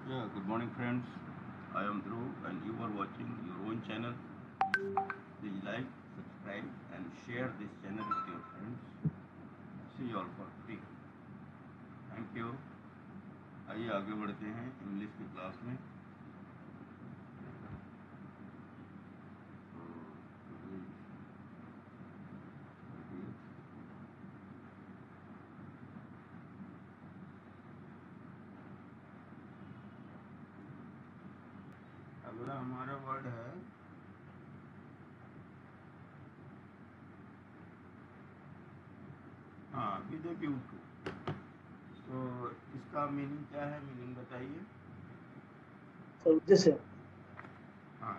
Yeah, good morning, friends. I am Dhruv, and you are watching your own channel. Please like, subscribe, and share this channel with your friends. See you all for free. Thank you. आइए आगे बढ़ते हैं English की class में। अगला हमारा word है with a view to. तो इसका मीनिंग क्या है? मीनिंग बताइए। सर उद्देश्य। हाँ,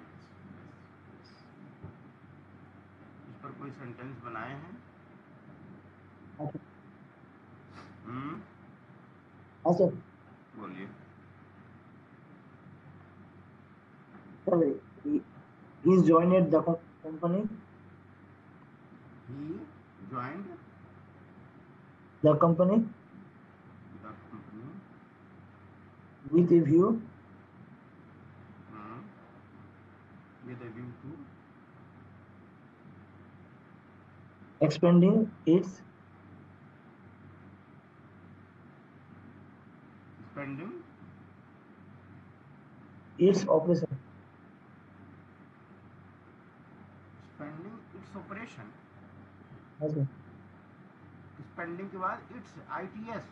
इस पर कोई सेंटेंस बनाए हैं? हाँ सर। बोलिए। Sir he is joined the company He joined the company the company with a view hmm, with a view to expanding spending its operation। its operation। हाँ सर। स्पेंडिंग के बाद इट्स ITS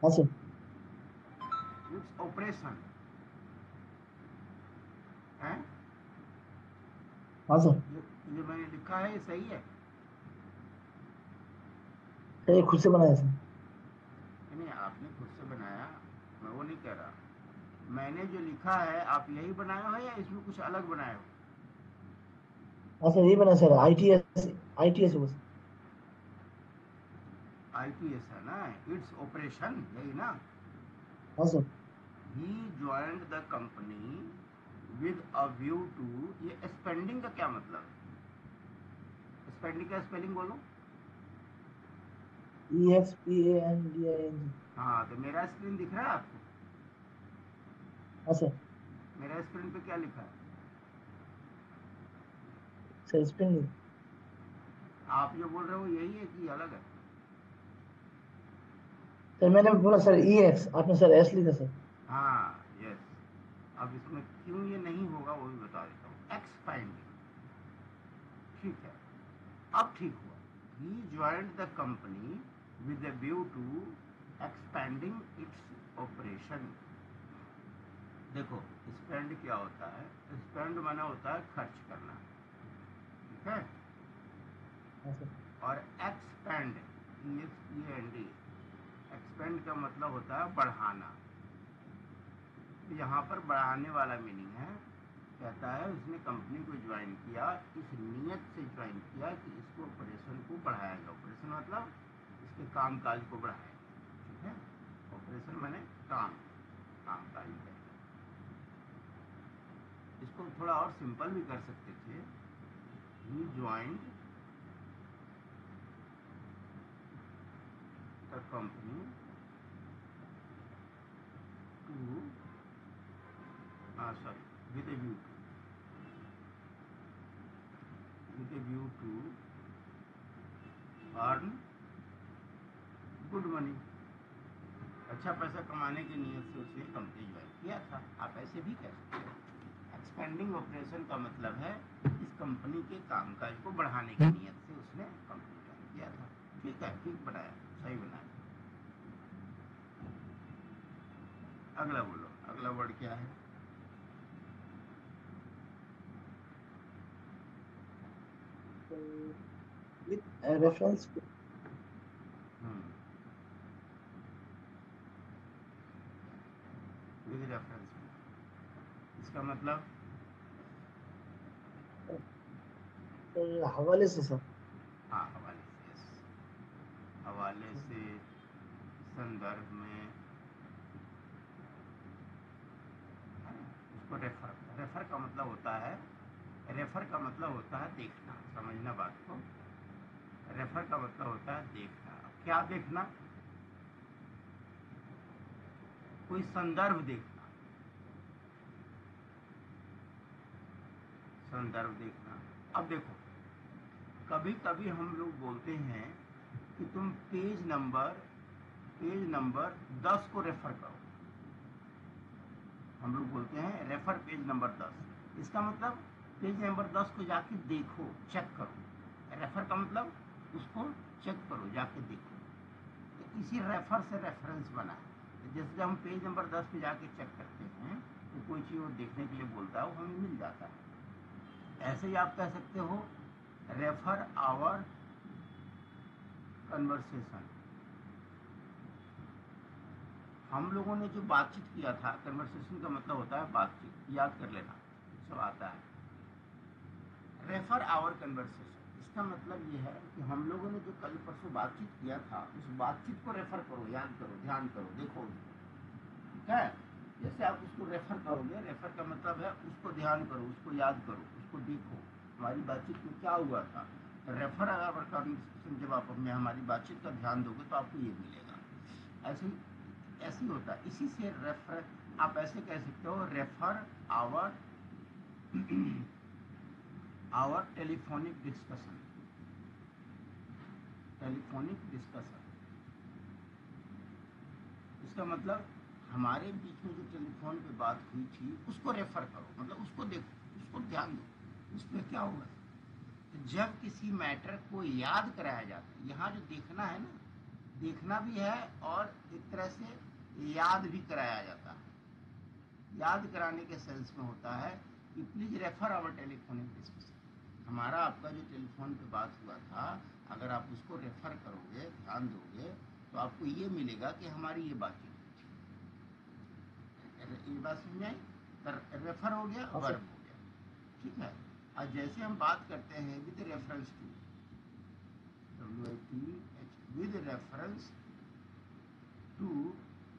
हाँ sir. Its operation है। हाँ sir. ये मैंने लिखा है, ये सही है? सर ये खुद से बनाया सर। नहीं, आपने खुद से बनाया, मैं वो नहीं कह रहा। मैंने जो लिखा है आप यही बनाए हो या इसमें कुछ अलग बनाए हो? हाँ सर यही बनाया सर। ITS वो सर। ITS है ना, इट्स ऑपरेशन, यही ना। हाँ sir. He joined the company with a view to. ये स्पेंडिंग का क्या मतलब? स्पेंडिंग का स्पेलिंग बोलो। EXPANDING। हाँ, तो मेरा स्क्रीन दिख रहा है आपको? हाँ सर। मेरा स्क्रीन पे क्या लिखा है? Sir spending. आप जो बोल रहे हो यही है कि अलग है? सर मैंने बोला सर EX, आपने सर S लिखा सर। हाँ, यस। अब इसमें क्यों ये नहीं होगा वो भी बता देता हूँ। एक्सपेंडिंग, ठीक है, अब ठीक हुआ। He joined the company with a view to expanding its operation. देखो, स्पेंड क्या होता है? स्पेंड माना होता है खर्च करना, ठीक है। हाँ सर। और एक्सपेंड, EXPAND, एक्सपेंड का मतलब होता है बढ़ाना। यहाँ पर बढ़ाने वाला मीनिंग है। कहता है उसने कंपनी को ज्वाइन किया, इस नीयत से ज्वाइन किया कि इसको ऑपरेशन को बढ़ाया जाए। ऑपरेशन मतलब इसके कामकाज को बढ़ाया, ठीक है। ऑपरेशन माने कामकाज है। इसको थोड़ा और सिंपल भी कर सकते थे। He joined the company to sorry with a view to earn good money. अच्छा पैसा कमाने की नीयत से उसने कंपनी ज्वाइन किया था। आप ऐसे भी कह सकते हो। एक्सपेंडिंग ऑपरेशन का मतलब है इस कंपनी के कामकाज को बढ़ाने की नीयत से उसने कंपनी ज्वाइन किया था। ठीक है, ठीक बनाया, सही बनाया। अगला बोलो, अगला वर्ड क्या है? With a reference to with reference, इसका मतलब हवाले से सर। हाँ, हवाले से, yes। हवाले से, संदर्भ में, उसको रेफर का मतलब होता है, रेफर का मतलब होता है देखना। समझना बात को। रेफर का मतलब होता है देखना। क्या देखना? कोई संदर्भ देखना, संदर्भ देखना। अब देखो, कभी कभी हम लोग बोलते हैं कि तुम पेज नंबर 10 को रेफर करो। हम लोग बोलते हैं रेफर पेज नंबर 10। इसका मतलब पेज नंबर 10 को जाके देखो, चेक करो। रेफर का मतलब उसको चेक करो, जाके देखो। तो इसी रेफर से रेफरेंस बना है। तो जैसे जब हम पेज नंबर 10 पे जाके चेक करते हैं तो कोई चीज़ वो देखने के लिए बोलता है, वो हमें मिल जाता है। ऐसे ही आप कह सकते हो रेफर आवर कन्वर्सेशन। हम लोगों ने जो बातचीत किया था, कन्वर्सेशन का मतलब होता है बातचीत, याद कर लेना, सब आता है। रेफर आवर कन्वर्सेशन, इसका मतलब ये है कि हम लोगों ने जो कल परसों बातचीत किया था, उस बातचीत को रेफर करो, याद करो, ध्यान करो, देखो उसको, ठीक है। जैसे आप उसको रेफर करोगे, रेफर का मतलब है उसको ध्यान करो, उसको याद करो, उसको देखो, हमारी बातचीत में क्या हुआ था। रेफर आवर कन्वर्सेशन, जब आप अपने हमारी बातचीत का ध्यान दोगे तो आपको ये मिलेगा। ऐसे ही होता है। इसी से रेफर, आप ऐसे कह सकते हो refer our our telephonic discussion, telephonic discussion. इसका मतलब हमारे बीच में जो टेलीफोन पे बात हुई थी उसको रेफर करो, मतलब उसको देखो, उसको ध्यान दो, उस पर क्या हुआ। तो जब किसी मैटर को याद कराया जाता है, यहाँ जो देखना है ना, देखना भी है और एक तरह से याद भी कराया जाता है। याद कराने के सेंस में होता है कि please refer our telephonic discussion. हमारा आपका जो टेलीफोन पे बात हुआ था, अगर आप उसको रेफर करोगे, ध्यान दोगे, तो आपको ये मिलेगा कि हमारी ये बातचीत थी। ये बात समझ आई? रेफर हो गया, हाँ सर। वर्ब हो गया, ठीक है। और जैसे हम बात करते हैं with reference to, with reference to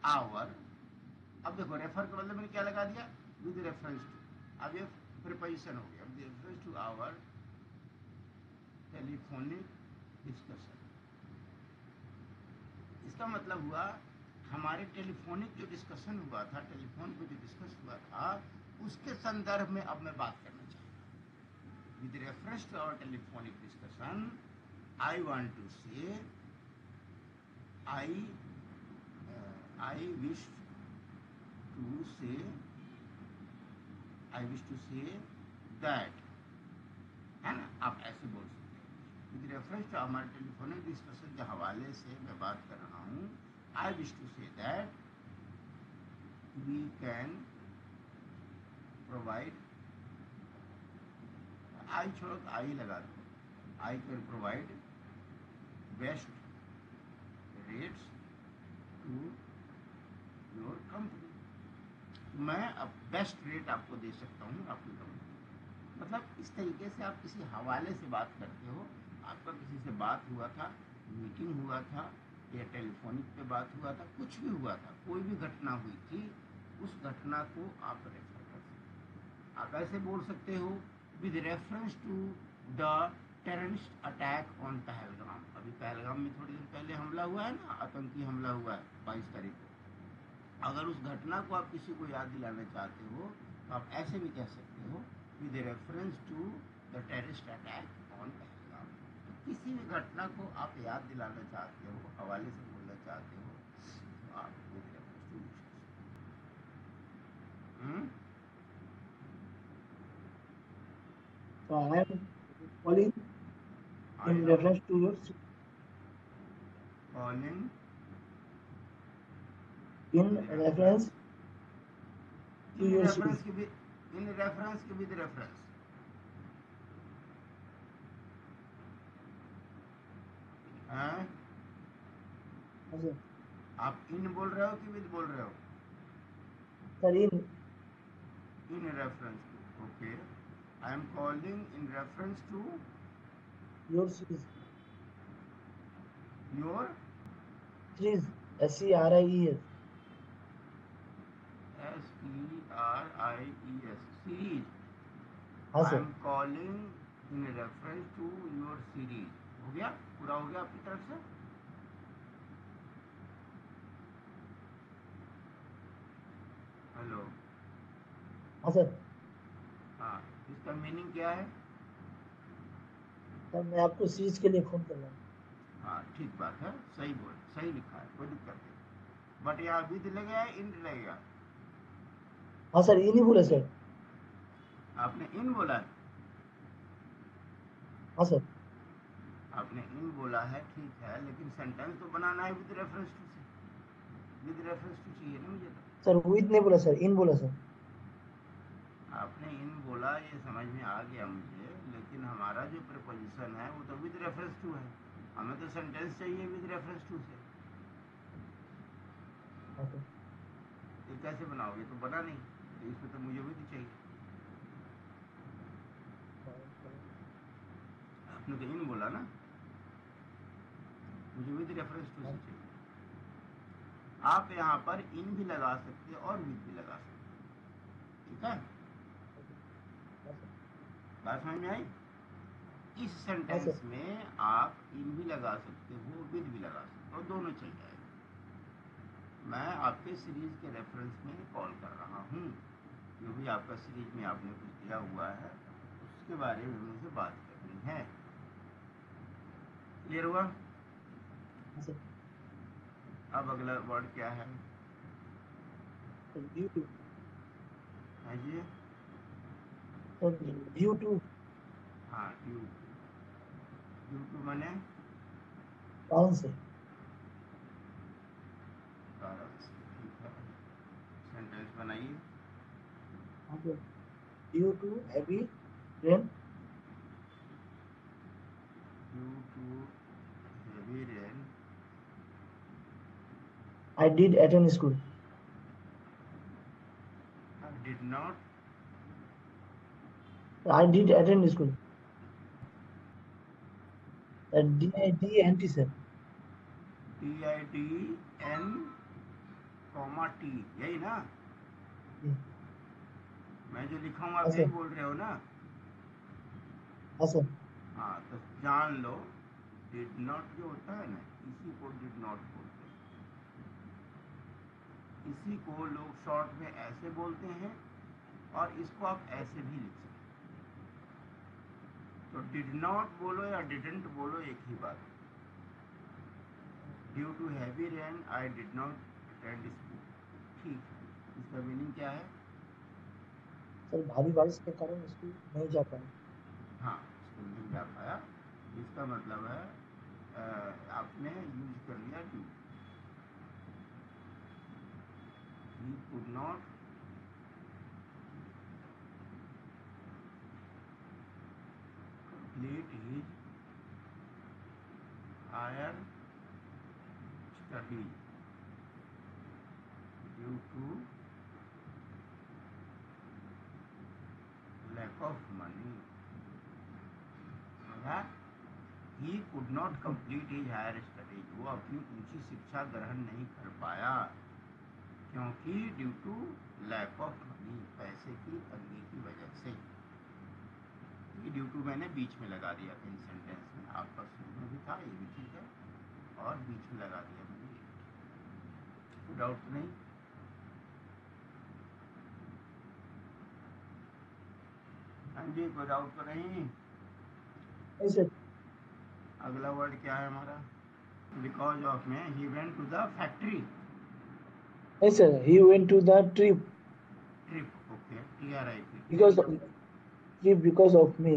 our. अब देखो रेफर का मतलब मैंने क्या लगा दिया, विद रेफरेंस टू। अब ये प्रीपोजिशन हो गया, with reference to our telephonic discussion. इसका मतलब हुआ हमारे टेलीफोनिक जो डिस्कशन हुआ था, टेलीफोन पे जो डिस्कस हुआ था, उसके संदर्भ में अब मैं बात करना चाहूँगा। With reference to our telephonic discussion, I want to say, I wish to say, I wish to say that, है ना। आप ऐसे बोल सकते हैं। विद रेफरेंस टू हमारे टेलीफोनिक डिस्कशन के हवाले से मैं बात कर रहा हूँ, I wish to say that we can provide, I छोड़ो तो आई लगा दो, I can provide best rates to your company. मैं अब बेस्ट रेट आपको दे सकता हूँ आपकी कंपनी। मतलब इस तरीके से आप किसी हवाले से बात करते हो, आपका किसी से बात हुआ था, मीटिंग हुआ था, या टेलीफोनिक पे बात हुआ था, कुछ भी हुआ था, कोई भी घटना हुई थी, उस घटना को आप रेफर कर सकते हो। आप ऐसे बोल सकते हो with reference to the terrorist attack on Pahalgam. अभी पहलगाम में थोड़ी देर पहले हमला हुआ है ना, आतंकी हमला हुआ है 22 तारीख को। अगर उस घटना को आप किसी को याद दिलाना चाहते हो तो आप ऐसे भी कह सकते हो with reference to the terrorist attack on Pahalgam. तो किसी भी घटना को आप याद दिलाना चाहते हो, हवाले से बोलना चाहते हो, तो आप विद रेफरेंस टू यूज कर सकते हो। So I am calling I in am reference to your calling in with reference reference, to in your reference series. के भी, इन रेफरेंस के विद रेफरेंस हैं। हाँ सर। आप इन बोल रहे हो कि विद बोल रहे हो? Sir In reference to, okay, I am calling in reference to your series. your Series. SERIES. SERIES series. हाँ I sir. am calling in reference to your series. हो गया, पूरा हो गया आपकी तरफ से। हेलो। हाँ सर। हाँ, इसका मीनिंग क्या है? सर मैं आपको सीरीज के लिए फोन कर रहा हूँ। हाँ, ठीक बात है, सही बोल, सही लिखा है, कोई दिक्कत नहीं। बट यहाँ विद लगेगा, इन लगेगा? हाँ सर, ये नहीं बोला सर। आपने इन बोला है। हाँ सर। आपने इन बोला है, ठीक है, लेकिन सेंटेंस तो बनाना है विद रेफरेंस टू से। विद रेफरेंस टू चाहिए ना मुझे तो। सर विद नहीं बोला सर, इन बोला सर। आपने इन बोला, ये समझ में आ गया मुझे, लेकिन हमारा जो प्रपोजिशन है वो तो विद रेफरेंस टू है। हमें तो सेंटेंस चाहिए विद रेफरेंस टू से। हाँ सर। ये कैसे बनाओगे? तो बना नहीं, तो इसमें तो मुझे विद चाहिए। आपने तो इन बोला ना, मुझे विद रेफरेंस टू से चाहिए। आप यहाँ पर इन भी लगा सकते हैं और विद भी लगा सकते हैं, ठीक है? बात समझ में आई? इस हाँ सेंटेंस सर। में आप इन भी लगा सकते हो, विद भी लगा सकते हो, दोनों चल जाएगा। मैं आपके सीरीज के रेफरेंस में कॉल कर रहा हूँ। जो भी आपका सीरीज में आपने कुछ दिया हुआ है उसके बारे में मुझे बात करनी है। क्लियर हुआ? हाँ सर। अब अगला वर्ड क्या है? Due to. हाँ जी। Sir due to. हाँ, ड्यू। ड्यू टू मैंने कारण से। कारण से, ठीक है। सेंटेंस बनाइए। हाँ sir. Due to heavy rain due to heavy rain I did attend school. I did not. I did attend school. DIDNT sir. DIDN comma T, यही ना? जी। मैं जो लिखा हूँ हाँ आप यही सर। बोल रहे हो ना? हाँ सर। हाँ, तो जान लो, डिड नॉट जो होता है ना, इसी को डिड नॉट बोलते हैं। इसी को लोग शॉर्ट में ऐसे बोलते हैं और इसको आप ऐसे भी लिख सकते हैं। तो डिड नॉट बोलो या डिडंट बोलो, एक ही बात है। Due to heavy rain I did not attend school, ठीक है। इसका मीनिंग क्या है? सर भारी बारिश के कारण स्कूल नहीं जा पाए। हाँ, स्कूल नहीं जा पाया। इसका मतलब है आपने यूज कर लिया due. He could not complete his higher study due to lack of money. समझा? He could not complete his higher study, वो अपनी ऊंची शिक्षा ग्रहण नहीं कर पाया क्योंकि due to lack of money, पैसे की तंगी की वजह से। ये ड्यू टू मैंने बीच में लगा दिया था इन सेंटेंस में, आपका शुरू में भी था, ये भी ठीक है, और बीच में लगा दिया मैंने। कोई डाउट तो नहीं? हाँ जी, कोई डाउट तो नहीं? नहीं सर। अगला वर्ड क्या है हमारा? Because of me he went to the factory. नहीं sir, he went to the trip trip, okay, TRIP। Because trip because of me.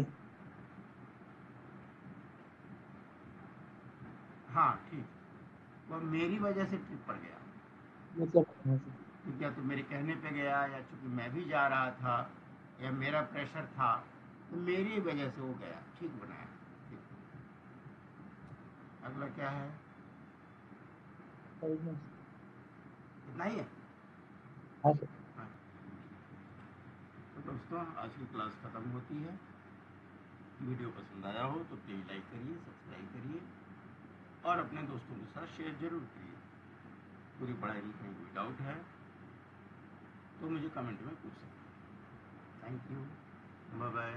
हाँ, ठीक, वो मेरी वजह से ट्रिप पर गया। मतलब हाँ सर। तो क्या तो मेरे कहने पे गया, या चूंकि मैं भी जा रहा था, या मेरा प्रेशर था, तो मेरी वजह से वो गया, ठीक बनाया। ठीक। अगला क्या है? सर इतना। इतना ही है? हाँ सर। हाँ। तो दोस्तों, आज की क्लास ख़त्म होती है। वीडियो पसंद आया हो तो प्लीज़ लाइक करिए, सब्सक्राइब करिए और अपने दोस्तों के साथ शेयर जरूर करिए। पूरी पढ़ाई में कहीं कोई डाउट है तो मुझे कमेंट में पूछ सकते हैं। Thank you, bye bye.